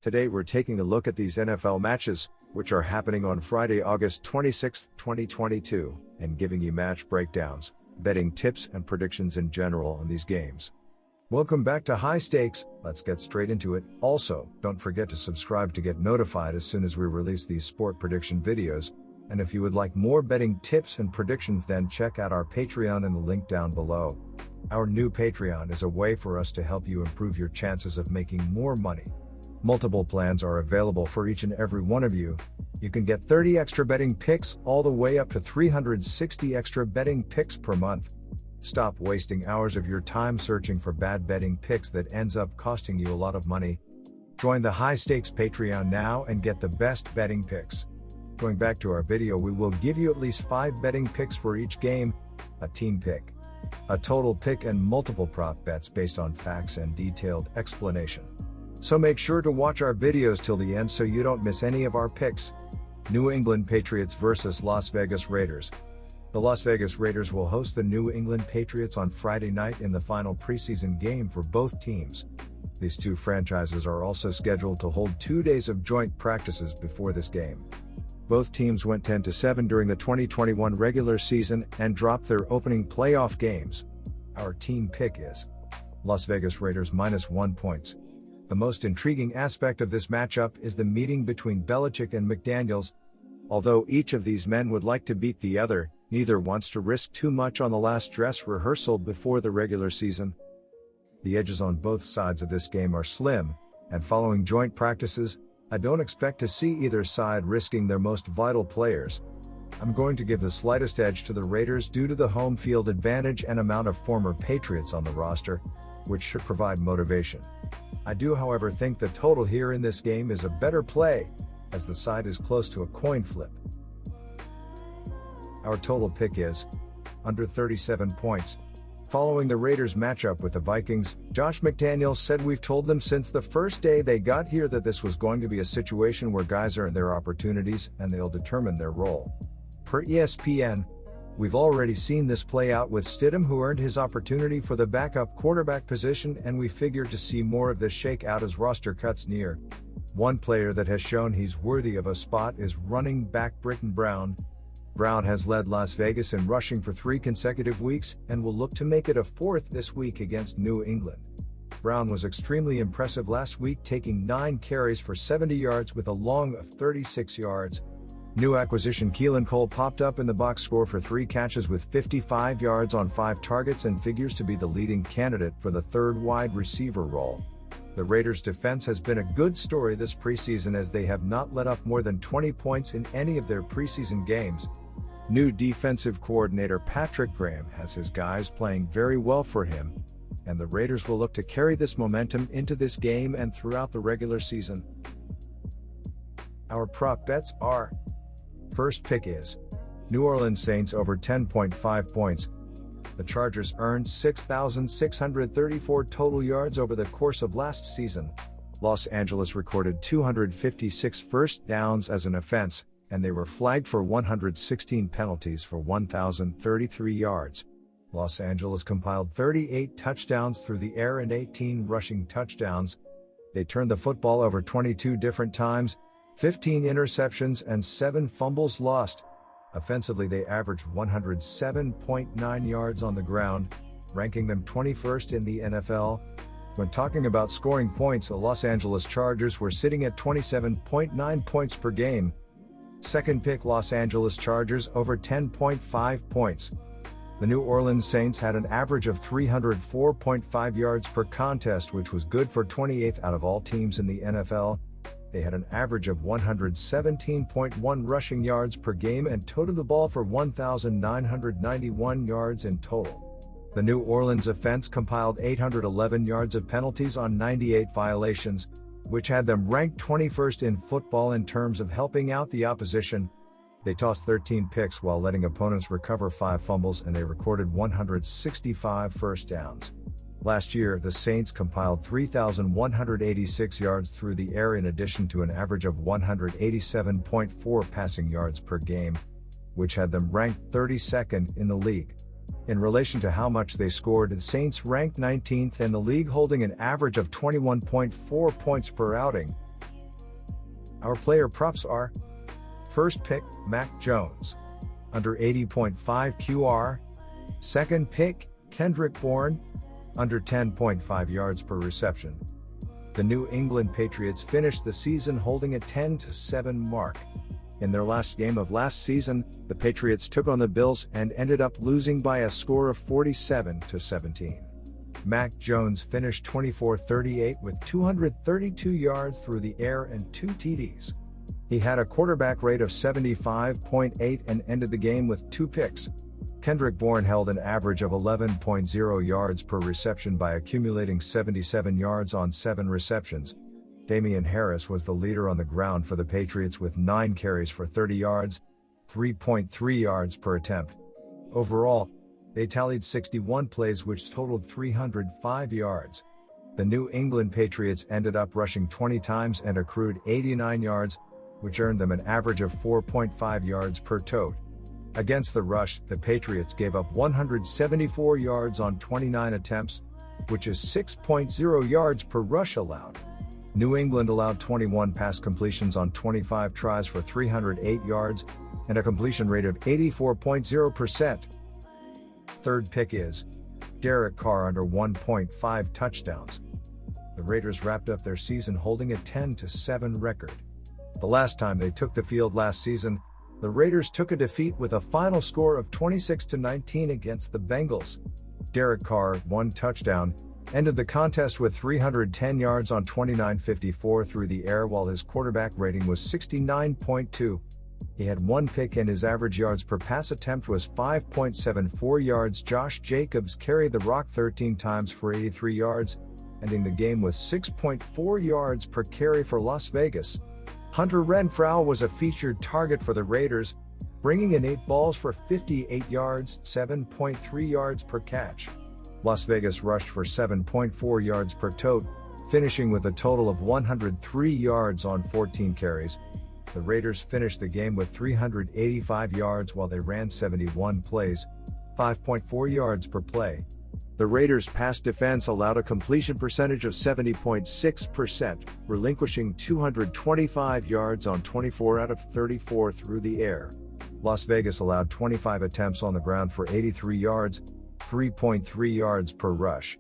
Today we're taking a look at these NFL matches, which are happening on Friday, August 26, 2022, and giving you match breakdowns, betting tips and predictions in general on these games. Welcome back to High Stakes. Let's get straight into it. Also, don't forget to subscribe to get notified as soon as we release these sport prediction videos. And if you would like more betting tips and predictions, then check out our Patreon in the link down below. Our new Patreon is a way for us to help you improve your chances of making more money. Multiple plans are available for each and every one of you. You can get 30 extra betting picks all the way up to 360 extra betting picks per month. Stop wasting hours of your time searching for bad betting picks that ends up costing you a lot of money. Join the High Stakes Patreon now and get the best betting picks. Going back to our video, we will give you at least 5 betting picks for each game, a team pick, a total pick, and multiple prop bets based on facts and detailed explanation. So make sure to watch our videos till the end so you don't miss any of our picks. New England Patriots versus Las Vegas Raiders. The Las Vegas Raiders will host the New England Patriots on Friday night in the final preseason game for both teams. These two franchises are also scheduled to hold 2 days of joint practices before this game. Both teams went 10-7 during the 2021 regular season and dropped their opening playoff games. Our team pick is Las Vegas Raiders -1 points. The most intriguing aspect of this matchup is the meeting between Belichick and McDaniels. Although each of these men would like to beat the other, neither wants to risk too much on the last dress rehearsal before the regular season. The edges on both sides of this game are slim, and following joint practices, I don't expect to see either side risking their most vital players. I'm going to give the slightest edge to the Raiders due to the home field advantage and amount of former Patriots on the roster, which should provide motivation. I do, however, think the total here in this game is a better play, as the side is close to a coin flip. Our total pick is under 37 points. Following the Raiders' matchup with the Vikings, Josh McDaniels said, "We've told them since the first day they got here that this was going to be a situation where guys earn their opportunities and they'll determine their role." Per ESPN, we've already seen this play out with Stidham, who earned his opportunity for the backup quarterback position, and we figured to see more of this shake out as roster cuts near. One player that has shown he's worthy of a spot is running back Britton Brown. Brown has led Las Vegas in rushing for 3 consecutive weeks and will look to make it a 4th this week against New England. Brown was extremely impressive last week, taking 9 carries for 70 yards with a long of 36 yards. New acquisition Keelan Cole popped up in the box score for 3 catches with 55 yards on 5 targets and figures to be the leading candidate for the 3rd wide receiver role. The Raiders' defense has been a good story this preseason, as they have not let up more than 20 points in any of their preseason games. New defensive coordinator Patrick Graham has his guys playing very well for him, and the Raiders will look to carry this momentum into this game and throughout the regular season. Our prop bets are: first pick is New Orleans Saints over 10.5 points. The Chargers earned 6,634 total yards over the course of last season. Los Angeles recorded 256 first downs as an offense, and they were flagged for 116 penalties for 1,033 yards. Los Angeles compiled 38 touchdowns through the air and 18 rushing touchdowns. They turned the football over 22 different times, 15 interceptions and 7 fumbles lost. Offensively, they averaged 107.9 yards on the ground, ranking them 21st in the NFL. When talking about scoring points, the Los Angeles Chargers were sitting at 27.9 points per game. Second pick, Los Angeles Chargers over 10.5 points. The New Orleans Saints had an average of 304.5 yards per contest, which was good for 28th out of all teams in the NFL. They had an average of 117.1 rushing yards per game and toted the ball for 1,991 yards in total. The New Orleans offense compiled 811 yards of penalties on 98 violations, which had them ranked 21st in football in terms of helping out the opposition. They tossed 13 picks while letting opponents recover 5 fumbles, and they recorded 165 first downs. Last year, the Saints compiled 3,186 yards through the air in addition to an average of 187.4 passing yards per game, which had them ranked 32nd in the league. In relation to how much they scored, the Saints ranked 19th in the league, holding an average of 21.4 points per outing. Our player props are: first pick, Mac Jones, under 80.5 QR. Second pick, Kendrick Bourne, under 10.5 yards per reception. The New England Patriots finished the season holding a 10-7 mark. In their last game of last season, the Patriots took on the Bills and ended up losing by a score of 47-17. Mac Jones finished 24-38 with 232 yards through the air and 2 TDs. He had a quarterback rate of 75.8 and ended the game with 2 picks. Kendrick Bourne held an average of 11.0 yards per reception by accumulating 77 yards on 7 receptions. Damian Harris was the leader on the ground for the Patriots with 9 carries for 30 yards, 3.3 yards per attempt. Overall, they tallied 61 plays which totaled 305 yards. The New England Patriots ended up rushing 20 times and accrued 89 yards, which earned them an average of 4.5 yards per tote. Against the rush, the Patriots gave up 174 yards on 29 attempts, which is 6.0 yards per rush allowed. New England allowed 21 pass completions on 25 tries for 308 yards, and a completion rate of 84.0%. Third pick is Derek Carr under 1.5 touchdowns. The Raiders wrapped up their season holding a 10-7 record. The last time they took the field last season, the Raiders took a defeat with a final score of 26-19 against the Bengals. Derek Carr, 1 touchdown, ended the contest with 310 yards on 29-54 through the air while his quarterback rating was 69.2. He had 1 pick and his average yards per pass attempt was 5.74 yards. Josh Jacobs carried the rock 13 times for 83 yards, ending the game with 6.4 yards per carry for Las Vegas. Hunter Renfrow was a featured target for the Raiders, bringing in 8 balls for 58 yards, 7.3 yards per catch. Las Vegas rushed for 7.4 yards per tote, finishing with a total of 103 yards on 14 carries. The Raiders finished the game with 385 yards while they ran 71 plays, 5.4 yards per play. The Raiders' pass defense allowed a completion percentage of 70.6%, relinquishing 225 yards on 24 out of 34 through the air. Las Vegas allowed 25 attempts on the ground for 83 yards, 3.3 yards per rush.